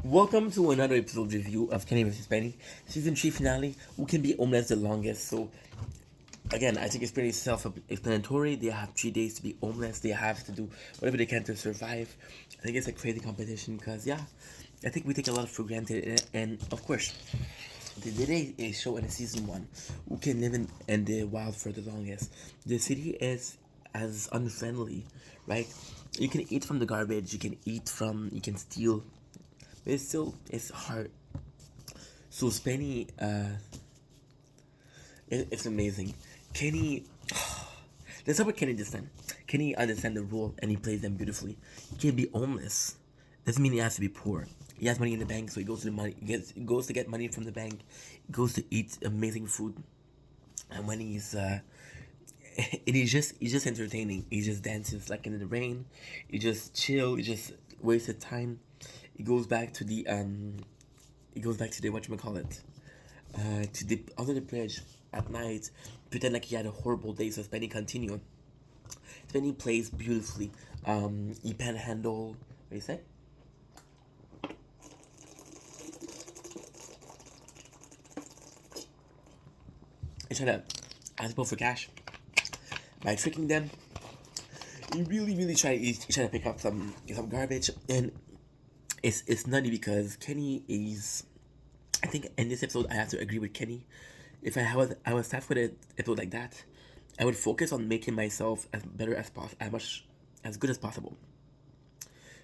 Welcome to another episode review of Kenny vs. Spenny, season 3 finale. Who can be homeless the longest? So, again, I think it's pretty self-explanatory. They have 3 days to be homeless. They have to do whatever they can to survive. I think it's a crazy competition because, yeah, I think we take a lot for granted. And of course, they did a show in season 1 who can live in the wild for the longest. The city is as unfriendly, right? You can eat from the garbage. You can steal, but it's hard. So Spenny, it's amazing. Kenny, let's talk about Kenny this time. Kenny understands the role and he plays them beautifully. He can be homeless. Doesn't mean he has to be poor. He has money in the bank, so he goes to the money. He goes to get money from the bank. He goes to eat amazing food, and when he's just entertaining. He just dances like in the rain. He just chill. He just wasted time. He goes back to the whatchamacallit, to the under the bridge at night, pretend like he had a horrible day. So Spenny continue. Spenny plays beautifully. He panhandle. What do you say? He's trying to ask people for cash by tricking them. He really he's trying to pick up some garbage, and it's nutty because Kenny is. I think in this episode I have to agree with Kenny. If I was tasked with an episode like that, I would focus on making myself as better as possible, as good as possible.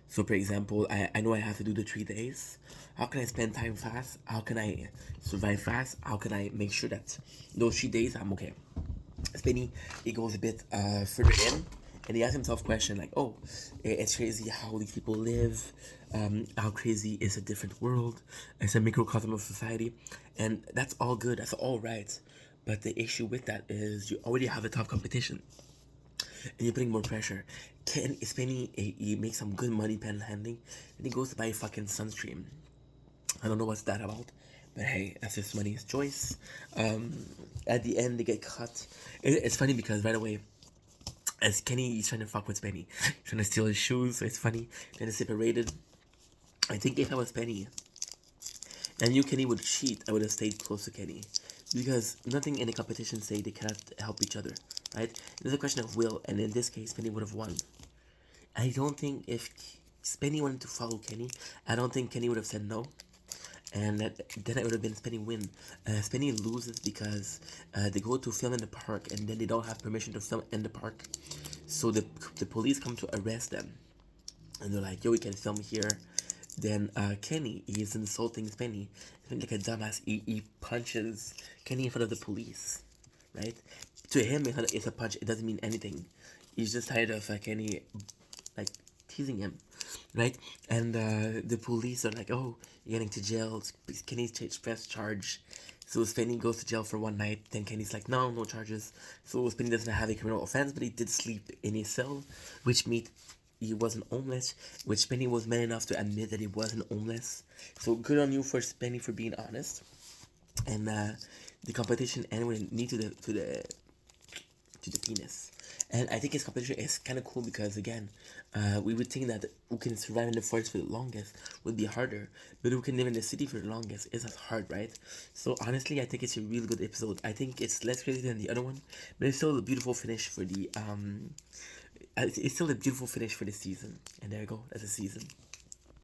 So, for example, I know I have to do the 3 days. How can I spend time fast? How can I survive fast? How can I make sure that those 3 days I'm okay? Spinny, he goes a bit further in, and he asks himself question like, "Oh, it's crazy how these people live. How crazy is a different world? It's a microcosm of society, and that's all good. That's all right. But the issue with that is you already have a tough competition, and you're putting more pressure. Ken Spinny, he makes some good money panhandling, and he goes to buy a fucking sunscreen. I don't know what's that about, but hey, that's just money's choice. At the end, they get cut. It's funny because right away, as Kenny is trying to fuck with Penny, trying to steal his shoes, so it's funny. Then they're separated. I think if I was Penny, and knew Kenny would cheat, I would have stayed close to Kenny. Because nothing in the competition say they cannot help each other, right? There's a question of will, and in this case, Penny would have won. I don't think if Penny wanted to follow Kenny, I don't think Kenny would have said no. And then it would have been Spenny win. Spenny loses because they go to film in the park and then they don't have permission to film in the park. So the police come to arrest them. And they're like, yo, we can film here. Then Kenny, he's insulting Spenny. Spenny like a dumbass. He punches Kenny in front of the police. Right? To him, it's a punch. It doesn't mean anything. He's just tired of Kenny like teasing him, right? And the police are like, "Oh, you're getting to jail. Kenny's press charge." So Spenny goes to jail for one night. Then Kenny's like, "No charges." So Spenny doesn't have a criminal offense, but he did sleep in his cell, which means he wasn't homeless. Which Spenny was man enough to admit that he wasn't homeless. So good on you for Spenny for being honest. And the competition ended with a knee to the penis. And I think his competition is kind of cool because, again, we would think that who can survive in the forest for the longest would be harder, but who can live in the city for the longest is as hard, right? So, honestly, I think it's a really good episode. I think it's less crazy than the other one, but it's still a beautiful finish for the. It's still a beautiful finish for the season. And there you go, that's a season.